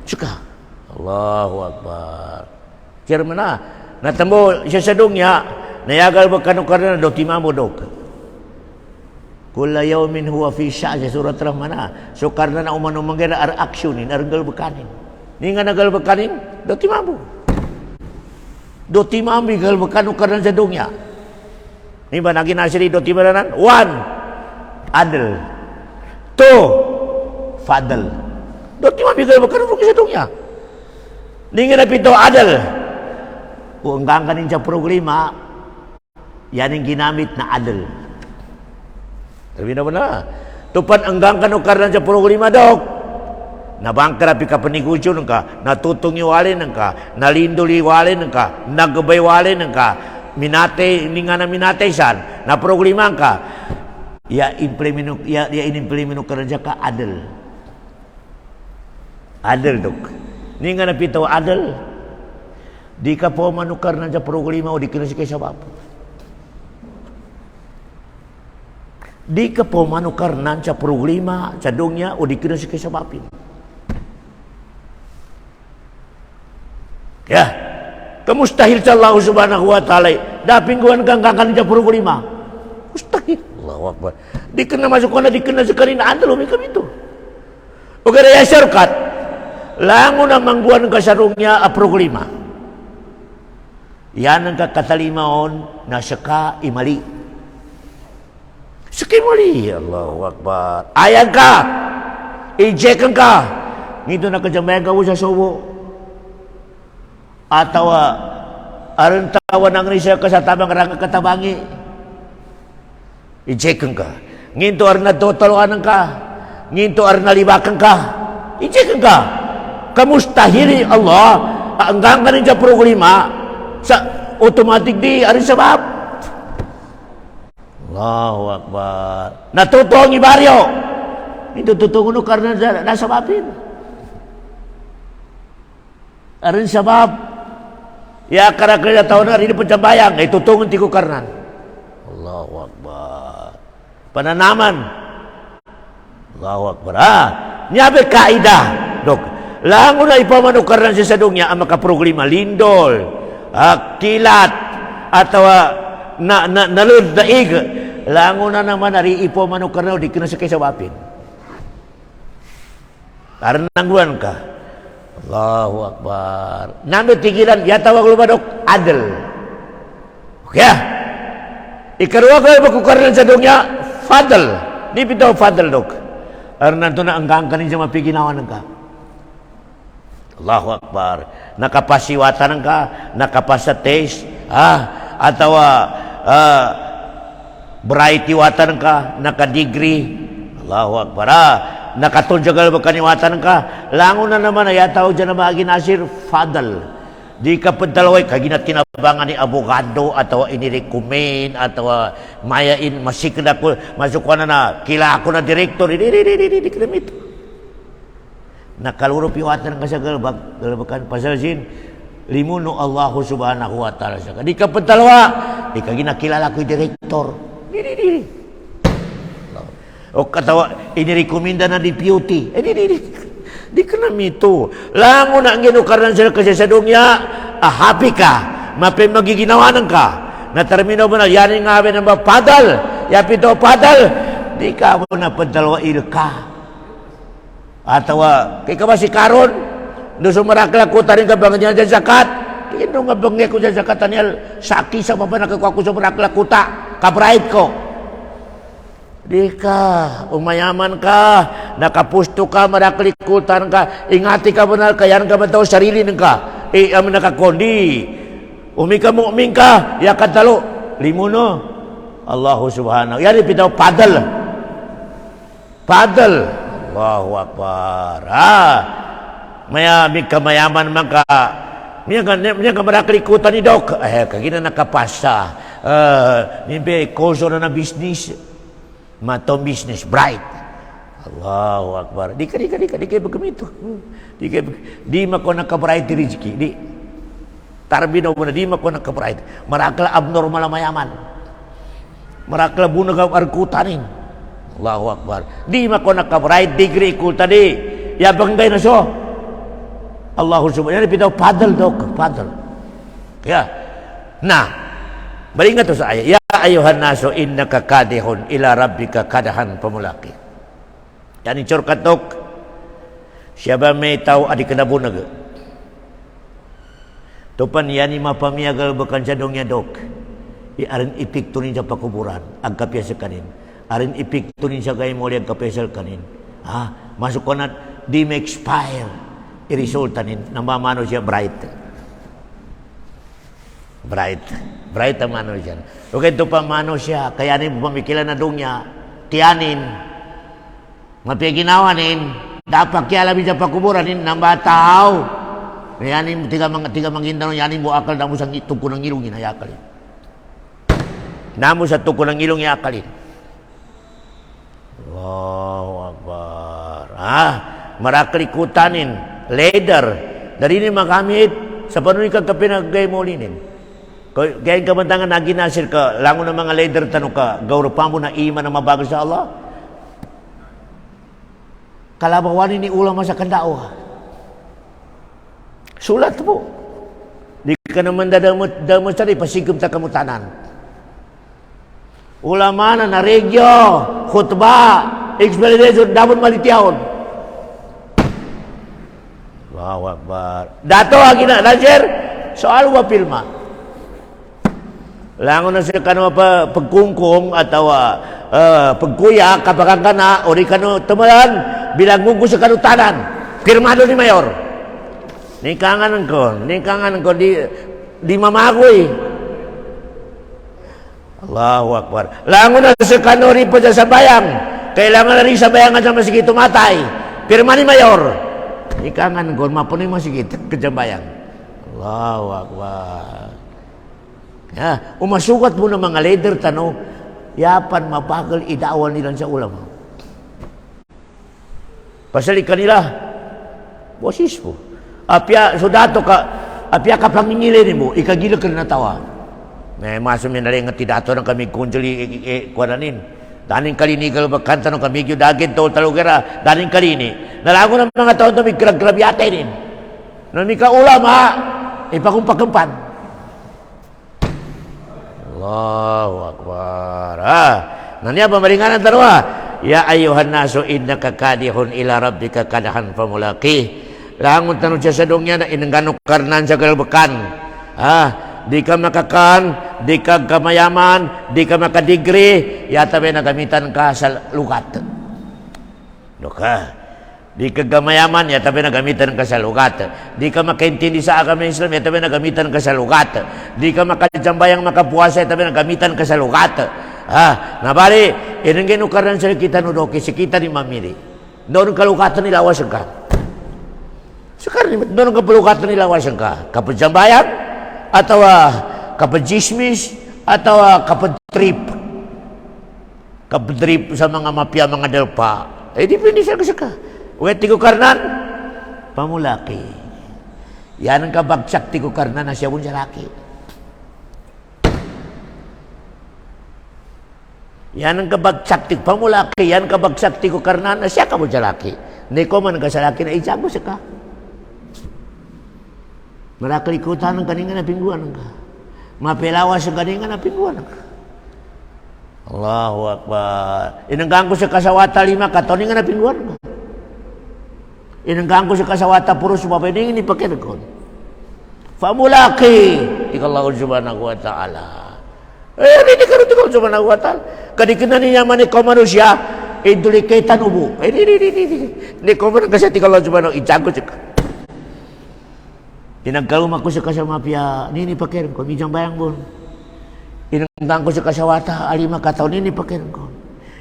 Suka. Allahu Akbar. Kira mana? Natambo siya sa dungya, nayagal ba kanukarna do timamo dok. Kulla yawmin huwa fi sya' sa surat Rahmana. So karna na umano manggara ar aksyonin, ar galbakanin. Ni nga nagalbakanin, do timamo. Do timamo galbakanu karna sa dungya. Ni ba naging nasiri do timaranan? 1. Adl. 2. Fadl. Do timamo galbakanu sa dungya. Ningin na pito adal. Kung hanggang kanin sa programa, yan ang ginamit na adal. Sabi na mo na. Tupan hanggang kanukaran sa programa, dok. Nabangkarapi ka panigusyo ng ka, natutong iwalin ng ka, nalindol iwalin ng ka, nagabay iwalin ng ka, minate, hindi nga na minate san, na programa ka. inimplemento ka rin ka adal. Adal, dok. Ni nga napitaw adal. Di ka po manukar na sa programa o di ka na si kay sabab. Di ka po manukar na sa programa sa dungya o di ka na si kay sababin. Ya. Mustahil sa Allah subhanahu wa ta'ala. Dapingguan kang kakanija puro lima. Mustahil. Allahu Akbar. Di kena masuk kona, di kena sekali na andalo may kami ito. O kaya ya syarkat. Lango na mangguan ka sarungnya puro lima. Yan ang kakatalimaon na saka imali. Saka imali. Allahu Akbar. Ayag ka. Ijekan ka. Ngito na kadyamayan ka sa subo. Atawa aron tawa nang risa ka sa tamang ranga katabangi. Ijekan ka. Nginto aron natutuluan ka. Nginto aron nalibakan ka. Ijekan ka. Kamustahili Allah hanggang ka rin sa problema sa automatic di aron sabab. Allahu Akbar. Natutong ibaryo. Ito tutungo karena nasa babin. Aron sabab. Ya kara-kara tahu na rin pencambayang itu tungun tiku karnan. Allahu Akbar. Penanaman. Allahu Akbar. Nyabe kaidah, dok. Lango na ipamanu karnan sa sadungnya ang makaproglima lindol, kilat atau nalud daig. Lango na naman ari ipamanu karnan di kena sa kisawapin. Karena nangguan ka. Allahu Akbar. Nando tigilan ya tawag lumadok adil. Oke ya. Ikarwa ko bakukaran sa dongnya fadl. Di bitaw fadl dok. Arnan to na anggang kanin sa mapiginawan ka. Allahu Akbar. Nakapasiwatan ka, nakapasa taste, atau variety watan ka, nakadegree. Allahu Akbar. Nakatunjagal ba kaniwatan ka? Lango na naman ay tao dyan na maaginasir, fadal. Di ka padalaway, kaginat tinabangan ni abogado, atau inirecommend, atau mayain, masikid ako, masukuan na kila ako na direktor, di kinamit. Nakaluro piwatan ka sa galbakan, pasalsin, limuno Allah subhanahu wa ta'ala. Di ka padalawa, di ka ginakilala ko yung direktor. Di. O katawa inirekomenda na deputy. Di kena mito. Lango na ang ginukaran sa kasasadongya, happy ka, mapimagiginawanan ka. Na termino mo na, yan nga abin ng padal. Yapito padal. Di ka mo na padalwa ilka. Atawa, kay ka ba si Karon? Doon sumarakla ko, tarin ka bang niya dyan zakat? Kino nga bang niya ko dyan zakatan niya? Saki sa mga nakakuha ko sumarakla kuta. Kabrahid ko. Di ka, umayaman ka, nakapusto ka, maraklikutan ka, ingati ka mo na, kayan ka man daw sarili ng ka, amin nakakondi, umika mo, umingka, yakan talo, limuno, Allahu subhanahu, yan ipitaw, padal, Allahu Akbar, mayamig ka, mayaman man ka, niya ka maraklikutan ni Dok, kagina nakapasa, nimbe, koso na business, matong business bright. Allahu Akbar. Di ka begitu. Di mako naka-bright rezeki. Di tarbino mo na di mako naka-bright. Marakla abnormal mayaman. Marakla bunag arkutanin. Allahu Akbar. Di mako naka-bright degree ko tadi. Ya banggay na so. Allahu subhanahu wa ta'ala padal dok, padal. Kaya nah balingat to sa ayat. Ya ayuhan naso innaka kadihun ila rabbika kadahan pamulaki. Yani curkat dok. Siapa may tahu adik kenabunag. Tupan yani mapamiagal bakan jadongnya dok. Arin ipiktunin sa pakuburan agkapya sa kanin. Arin ipiktunin sa gay muli agkapya sa kanin. Masuk konat di ma-expire. I-resultanin namamano siya bright. Bright ang mano siya. Okay, ito pa mano siya. Kaya ni pamikilan na doon niya. Tiyanin. Mapiginawanin. Dapat kaya labi sa pakuburanin ng bataw. Kaya ni tiga mangindanon. Yanin mo akal na mo sa tuko ng ilong inayakalin. Namo sa tuko ng ilong iakalin. Allahu Akbar. Maraklikuttanin. Leader. Dari ni magamit. Sa panunin ka kapinagay mo linin. Kaya kamantangan na ginasir ka, lango ng mga leader tanong ka, gawra mo na iman na mabagal sa Allah. Kalabawanin ni ulang sa kandao. Sulat po. Di ka naman dadamo sa pasigum ta kamutanan. Ulama na regyo, khutbah, explanation, dapat malitiyaon. Allahu Akbar. Dato agina Nasir, soal wa pilma. Langon na siya kano pagkungkong atau pagkuya kapag kana o di kano tamalan bilang mungko sa kanutanan. Pirmado ni Mayor. Nikangan ko di mamagoy. Allahu Akbar. Langon na siya kano rin pa sa bayang. Kailangan na rin sa bayangan sa masigit tumatay. Pirma ni Mayor. Nikangan ko mapunin masigit kajabayang. Allahu Akbar. Ya, umasukat mo ng mga leader tanong, yapan mabagal idawan nila sa ulama. Pasali kanila, bosis po. Apya, sudato ka, apya ka pangingilin mo, ikagila ka na tawa. May masumin na rin nga tidato ng kami kunjali kwaranin. Daning kalini kalabakanta ng kami yung dagin to talugera, daning kalini. Nalago ng mga taon na may krag-krabyate rin. Nang may kaulama, ipakumpakampan. Allahu Akbar. Nanya pemaringanan tarwa. Ya ayuhan nasu innaka kadihun ila rabbika kadahan famulaki. Langun tanong siya sa dongnya na inengganok karnan sa kalbekan. Di ka makakan, di ka kamayaman, di ka makadigri, yata may nagamitan ka sa lugat. Doka. Di ka gamayaman, yata may nagamitan ka sa lugat. Di ka makaintindi sa agama Islam, yata may nagamitan ka sa lugat. Di ka makajambayang makapuasa, yata may nagamitan ka sa lugat. Nabali, inang karnan sa kita nudoki, si kita ni mamili. Doon kalugatan nila awasan ka. Sekarang doon kalugatan nila awasan ka. Kapajambayang, atau kapajismis, atau kapatrip. Kapatrip sa mga mafia, mga delpa. Dipindi siya kasi ka. Uwet tigo karnan, pamulaki. Yan ang kabagsak tigo karnan na siya pun laki. Yan ang kabagsak tigo pamulaki. Yan kabagsak tigo karnan na siya ka pun laki. Hindi ko man nagkasalaki na isago siya ka. Marakalikutan ng kaningan na pingguan ka. Mapelawas ang kaningan na pingguan ka. Allahu Akbar. Inanggang ko sa kasawata 5 katoningan na pingguan ka. Inanggang ko sa kasawata puro sumapay ni pakirkon. Famulaki ikallahu subhanahu wa ta'ala. Hindi ka rin ikaw subhanahu wa ta'ala. Kadikina niya man ikaw manusia, dulikitan ubo. Hindi ko man kasi ikallahu subhanahu ijago siya. Inanggalum ako sa kasamapya, nini pakirkon, mijang bayang bon. Inanggang ko sa kasawata 5 kataon, nini pakirkon.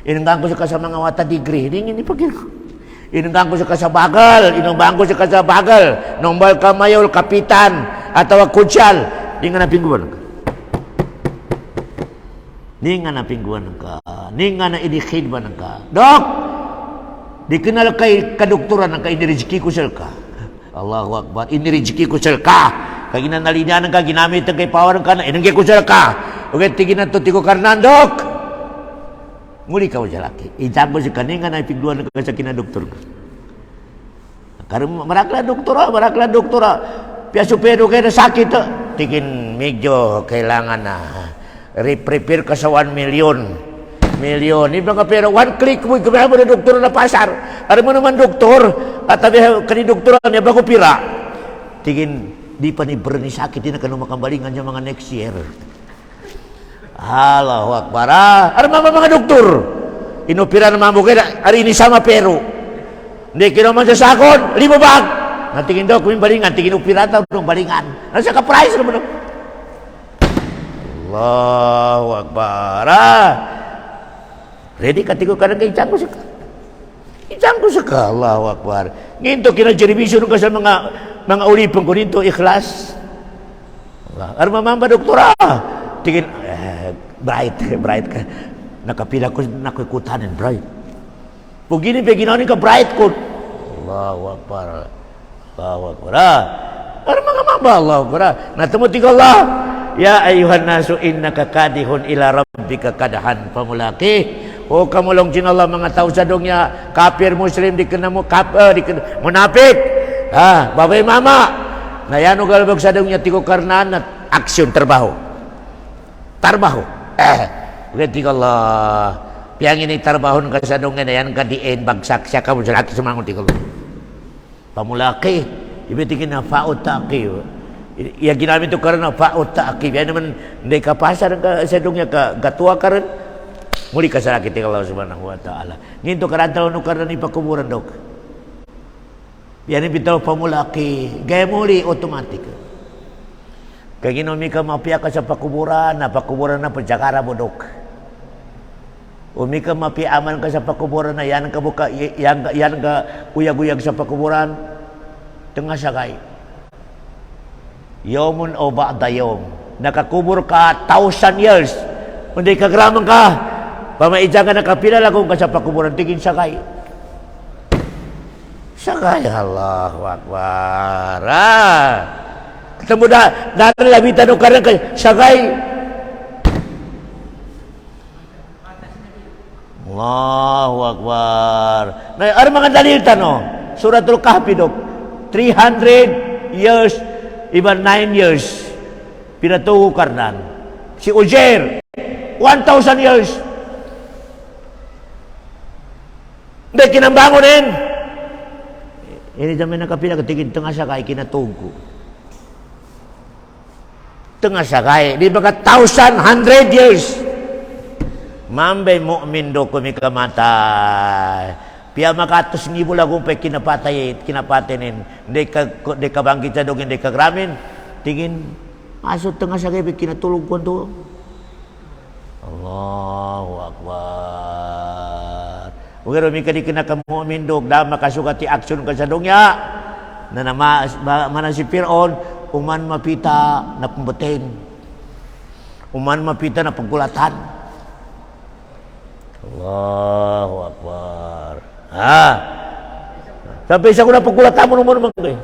Inanggang ko sa kasamanga wata degree, nini pakirkon. Inanggang ko sa kasabagal, inanggang ko sa kasabagal, nombal kamayol, kapitan, atau kutsal, di nga napingguan ka. Di nga napingguan ka. Di nga na idikhidban ka. Dok! Di kenal kay kadoktoran ka, inirejiki ko sel ka. Allahu Akbar, inirejiki ko sel ka. Kaya ginanalinan ka, ginamit ang kay power ka na, inanggi ko sel ka. Okay, tigin na to, tigo karnan, Dok! Muli ka sa laki. Ijabo si kaninga na ipigluan ka sa kinadoktor ka. Karena marakla doktora. Piaso pero kayo na sakit. Tigin medyo kailangan na re-prepare ka sa 1 million. Iba nga pero 1 click mo, gawin mo na doktor na pasar. Alam mo naman doktor, at sabi kani doktoran niya bago pira. Tigin, di pa ni Bernie sakit, di na ka makambalingan niya mga next year. Allahu Akbar. Ano mga doktor? Inopera naman mo kayo, ari ini sama pero. Hindi kinaman sa sakon, 5 bag. Natingin daw, kuming balingan, tingin opera daw ng balingan. Nasa ka-price naman. Allahu Akbar. Ready ka, tigo ka na kay Icang ko sa ka. Icang ko sa ka, Allahu Akbar. Nginto, kina-jeribisyon ka sa mga ulipong ko nito, ikhlas. Ano mamamba, doktora? Tingin, bright ka. Nakapila ko nakikutanin, bright. Pag gini pa ginawa ka, bright ko. Allahu Akbar. Ano mga mamba, Allahu Akbar. Natumuti ka Allah. Ya ayuhan nasu innaka kadihun ila rabbika kadahan pamulaki. O kamulong Allah mga tao sa kafir muslim di kena munafik. Babay mama. Na yan o galbag sa dunya tigo karnan at aksyon, trabaho. Trabaho. Berarti Allah. Piang ini trabaho ng kasadong na yan kadiin bagsak siya ka mo sa laki sumangon tigo. Pamulaki. Ibig na faot taki. Iya ginamit to karena faot taki. Yan naman hindi ka pasar ng kasadong niya ka gatua ka rin. Muli ka sa laki tigo Allah subhanahu wa ta'ala. Ngayon to karantaw no karena ni pakuburan dok. Yan yung bitaw pamulaki. Gaya muli, automatic. Kaya ginumi ka mapia ka sa pakuburan na pagjakara budok. Umi ka mapiaman ka sa pakuburan na yan ka buka, yan ka uyag-uyag sa pakuburan. Tengah sakay. Yomun o ba'da yom. Nakakubur ka 1,000 years. Hindi ka gramang ka. Pamaidya ka nakapila lagong ka sa pakuburan. Tingin sakay. Sakay, Allahu Akbar. Ketemu dah labitan ukaran ke sakay. Allahu Akbar. Nah, ada mga dalil tano. Suratul Kahfi dok. 300 years, even 9 years. Pinatuho karnan. Si Ujair, 1,000 years. Hindi kinambangonin. Ini zaman nakapila ketigin tengah sakay kinatungko. Tengah sakay di baka 1,100 years. Mambay mu'min do kumi kamatay. Pia makatus ngibo lagong pe kinapatayin. Hindi ka bangkit sa dog, hindi ka gramin. Tingin masuk tengah sakay pe kinatulog ko to. Allahu Akbar. Ugero mi kadi kena mu'min dog da makasukati aksyon ka sa dongya na mana si Fir'aun uman mapita na pembetin, uman mapita na pagkulatan. Allahu Akbar. Sampai sa kuna pagkulatan mo naman mga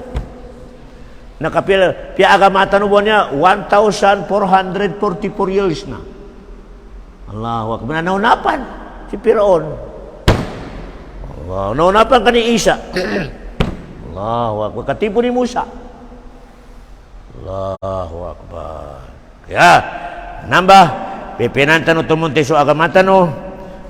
nakapil pia agama tanubuan niya 1,444 years na. Allahu Akbar. Naunapan si Fir'aun. Allah, naunapan ka ni Isa. Allahu Akbar. Katipo ni Musa. Allahu Akbar. Kaya, nambah, pipinantan o tumunti so agamatan o,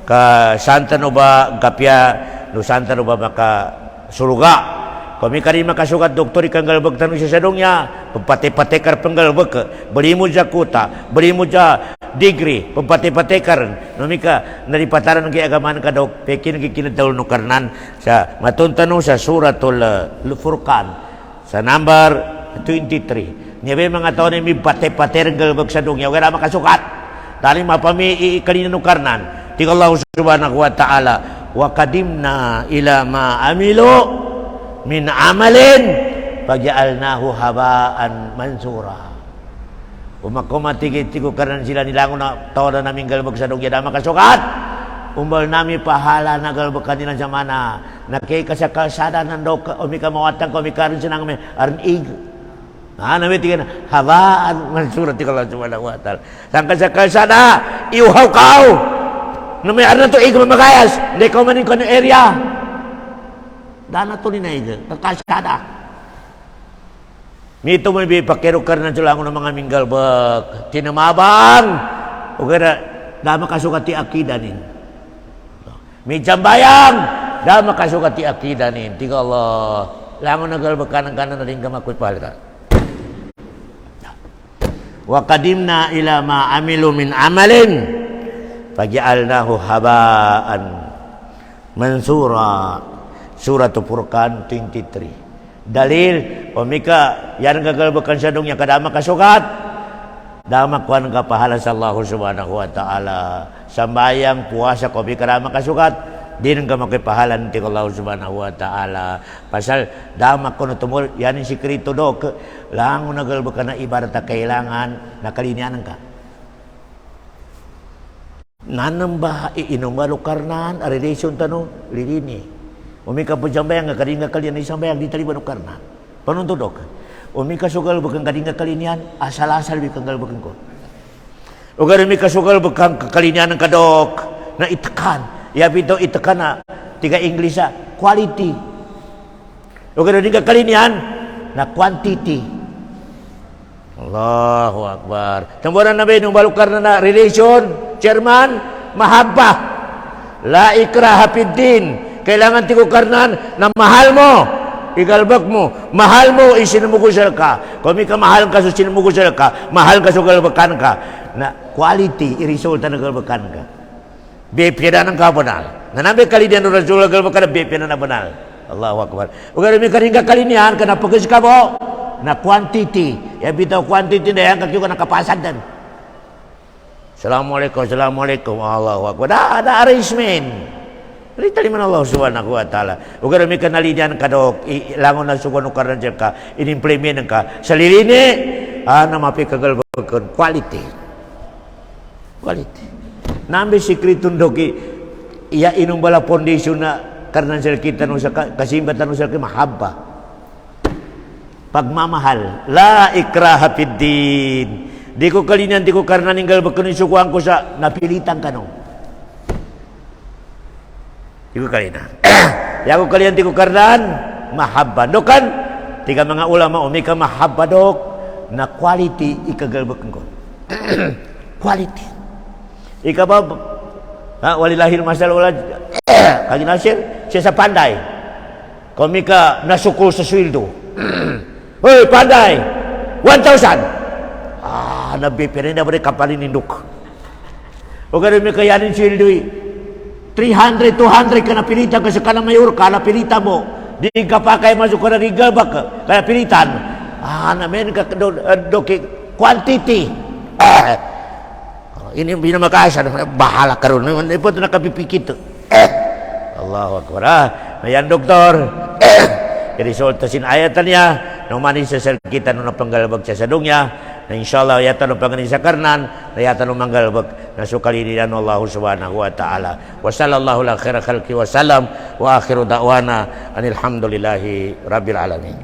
ka santa no ba kapya, no santa no ba maka suluga. Kami kari makasukat doktor ikan galbag tanong sa sadong niya, pagpate-patekar panggalbag, beri mo dya kuta, beri mo dya degree, pagpate-patekar, numika, naripataran ng kiagaman ka dok, pekin ng kinadawal no karnan, sa matuntanong sa suratul Furqan, sa number 23. Niya ba mga tao na may pate-pater ang galbag sa sadong niya, wala makasukat, dahil mapami ikalina no karnan, tika Allah subhanahu wa ta'ala, wa kadimna ila ma'amilo, min amalin pagjaalnahu habaan mansura. Umakumatigit-tigo kanan sila nilangon na tawanan namin galbag sa dugya na makasukat. Umbal namin pahala na galbag kanila sa mana. Nakay ka sa kalsada ng dok, umika mawatang ko, umika rin sinang may arnig. Namitigin na habaan mansura. Tika lang subhanahu wa ta'ala. Saan ka sa kalsada, iuhaw kao. Na may arna to ig mamagayas. Hindi ka manin ko ng area. Dana to ni Nigel, kakasada. Mito mo ipakero ka na sila ng mga minggalbag. Tinamabang. O kaya, dama kasukati akidanin. May jambayang. Dama kasukati akidanin. Tiga Allah. Langon na galbag kanan-kanan na rin kamakoy pahal ka. Wa kadimna ila ma'amilu min amalin. Pagyaalnahu habaan mansura. Suratul Furqan 23. Dalil, pamika, yan ang gagalbakan sa dong yang kadama kasukat. Dama kuan ka pahala sa Allah subhanahu wa ta'ala. Sambayang puasa ko kadama kasukat. Din ka makipahala ng Allah subhanahu wa ta'ala. Pasal dama ko na tumul, yan ang sikrito do. Lang nagalbakan na ibarat na kailangan na kalinianan ka. Nanamba iinumalo karnan, a relation tanong, lirini. Umika po jambayang nga kadinga kalian isang bayang di taliban o karna. Panuntudok. Umika sugal bakang kadinga kalinian, asal-asal bikang galbakan ko. O gano'n umika sugal bakang kalinian ng kadok na itakan. Yabi ito itakan na tiga Inglesa, quality. O gano'n din kalinian na quantity. Allahu Akbar. Tamburan Nabi nung balukar na relation, chairman, mahabbah. La ikraha fid din. Kailangan tigukarnan na mahal mo. Igalbak mo. Mahal mo, isinumugusal ka. Kung may kamahal ka, so sinumugusal ka. Mahal ka, so galbakan ka. Na quality, iresulta na galbakan ka. Bepira ng kabanal. Na nabi kalidian ng Rasul galbakan na bepira na banal. Allahu Akbar. Ugari may karinga kalinian, kana pagkis ka mo. Na quantity. Ya bitaw quantity na yan, kakyo ka nakapasad dan. Assalamualaikum, Assalamualaikum. Allahu Akbar. Ada arrangement. Rita liman Allah subhanahu wa ta'ala. Ugara may kanalidian ka dok, langon na subhanahu ka rin ka, in-implement ka. Sa lirini, na mapikagalbakan. Quality. Quality. Nambi sikritun doki, iya inong bala foundation na karena kita nung sa kasimbatan nung sa mahabba. Pagmamahal, la ikraha fid din. Di ko kalinan, di ko karena ninggal bakun sukuan ko sa napilitan ka no. Di ko kalinan. Ya ko kalian di ko karnan mahabba. Dokan tiga mga ulama umika mahabba dok na quality ikagalbakan ko. Quality. Ika ba walillahil masal wala kagi nasir siya sa pandai. Kung mika nasukul sa sweldo. Hoy, pandai. 1,000. Nabipirin na ba rin kapalin induk. O gano'n may kayanin sweldo 300, 200 ka napilitan kasi ka na mayor ka, napilitan mo. Di ka pa kaya masuk ka na rigal ba ka, kaya pilitan. Namin ka doki, quantity. Ini binamakasan, bahala ka ron. Hindi po ito nakapipikit. Allahu Akbar. Ayan, doktor. Resulta sin ayatan niya, nung manin sa kita nung napanggalabag sa sadungnya, na inshallah ayatan nung panganin sa karnan, na ayatan nung manggalabag na sukalinidan Allah subhanahu wa ta'ala. Wa sallallahu ala khaira khalqi wa salam wa akhiru da'wana anilhamdulillahi rabbil alamin.